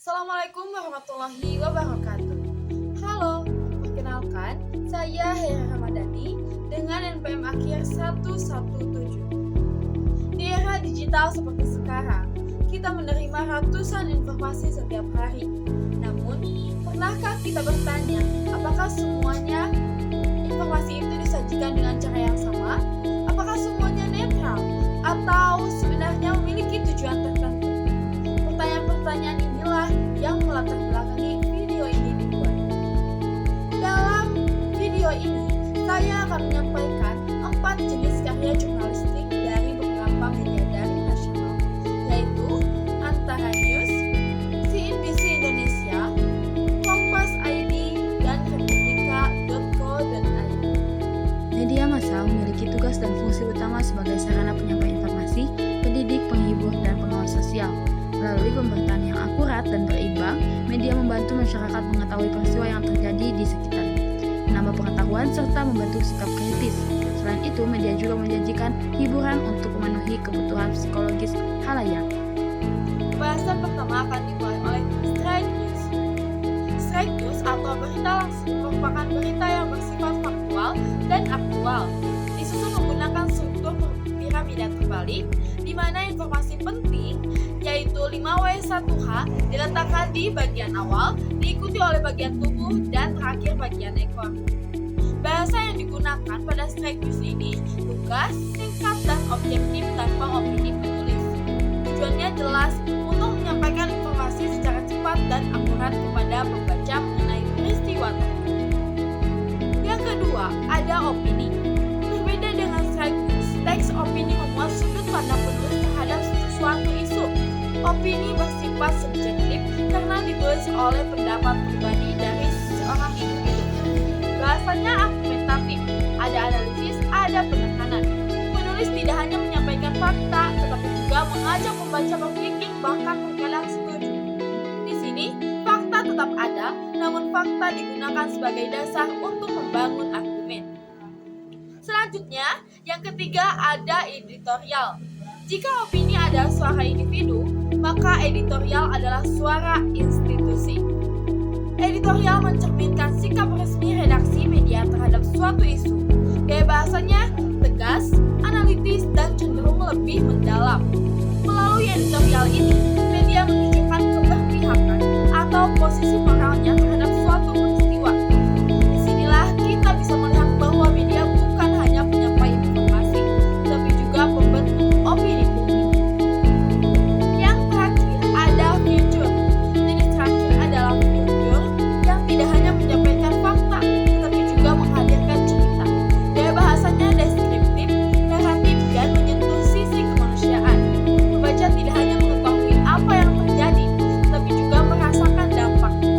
Assalamualaikum warahmatullahi wabarakatuh. Halo, perkenalkan saya Hera Ramadhani dengan NPM akhir 117. Di era digital seperti sekarang, kita menerima ratusan informasi setiap hari. Namun, pernahkah kita bertanya, apakah semuanya informasi itu disajikan dengan cara yang sama? Apakah semuanya netral? Atau sebenarnya memiliki tujuan tertentu? Pertanyaan-pertanyaan inilah yang melatar belakangi video ini dibuat. Dalam video ini, saya akan menyampaikan 4 jenis karya jurnalistik dari beberapa media daring nasional, yaitu Antara News, CNBC Indonesia, Kompas ID, dan Republika.co.id. Media massa memiliki tugas dan fungsi utama sebagai sarana penyampaian informasi, pendidik, penghibur, dan pengawas sosial. Melalui pemberitaan yang akurat dan berimbang, media membantu masyarakat mengetahui peristiwa yang terjadi di sekitarnya, menambah pengetahuan serta membentuk sikap kritis. Selain itu, media juga menjanjikan hiburan untuk memenuhi kebutuhan psikologis halayak. Bahasan pertama akan dimulai oleh Straight News. Straight News atau berita langsung merupakan berita yang bersifat faktual dan aktual, disusun menggunakan struktur piramida terbalik, di mana informasi penting yaitu 5W1H diletakkan di bagian awal, diikuti oleh bagian tubuh, dan terakhir bagian ekor. Bahasa yang digunakan pada Straight News ini lugas, singkat, dan objektif tanpa opini penulis. Tujuannya jelas untuk menyampaikan informasi secara cepat dan akurat kepada pembaca mengenai peristiwa tertentu. Yang kedua, ada opini. Berbeda dengan Straight News, teks opini memuat sudut pandang penulis terhadap suatu isu. Opini bersifat subjektif karena ditulis oleh pendapat pribadi dari seorang individu. Bahasanya argumentatif, ada analisis, ada penekanan. Penulis tidak hanya menyampaikan fakta, tetapi juga mengajak pembaca berpikir, bahkan terkadang setuju. Di sini, fakta tetap ada, namun fakta digunakan sebagai dasar untuk membangun argumen. Selanjutnya, yang ketiga ada editorial. Jika opini adalah suara individu, maka editorial adalah suara institusi. Editorial mencerminkan sikap resmi redaksi media terhadap suatu isu. Gaya bahasanya tegas, analitis, dan cenderung lebih mendalam. Melalui editorial ini, media menunjukkan keberpihakan atau posisi moralnya terhadap suatu peristiwa. Disinilah kita bisa melihat bahwa media bukan hanya penyampai informasi, tapi juga pembentuk opini publik. Yang terakhir ada future. Jenis terakhir adalah future yang tidak hanya menyampaikan fakta, tetapi juga menghadirkan cerita. Gaya bahasanya deskriptif, naratif, dan menyentuh sisi kemanusiaan. Pembaca tidak hanya mengetahui apa yang terjadi, tapi juga merasakan dampaknya.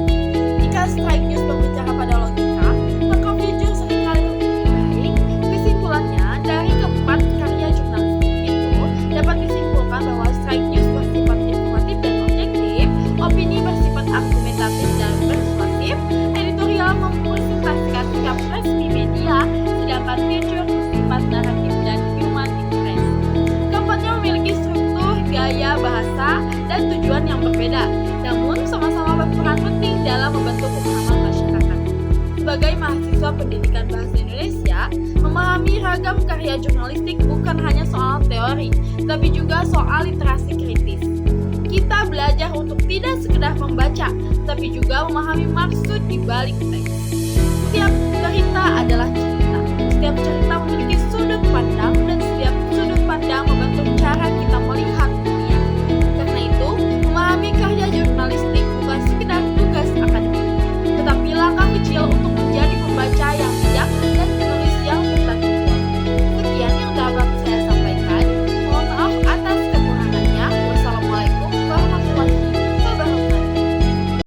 Jika Straight News berbicara pada logika, maka future seringkali lebih baik. Kesimpulannya, dari keempat karya jurnalistik itu dapat disimpulkan bahwa Straight News bersifat informatif dan objektif, opini bersifat argumentatif dan persuasif, editorial mempresentasikan sikap resmi media, sedangkan future bersifat naratif dan human interest. Keempatnya memiliki struktur, gaya bahasa, dan tujuan yang berbeda, namun sama-sama berperan penting dalam membentuk pemahaman masyarakat. Sebagai mahasiswa pendidikan bahasa Indonesia, memahami ragam karya jurnalistik bukan hanya soal teori, tapi juga soal literasi kritis. Kita belajar untuk tidak sekedar membaca, tapi juga memahami maksud di balik teks. Setiap berita adalah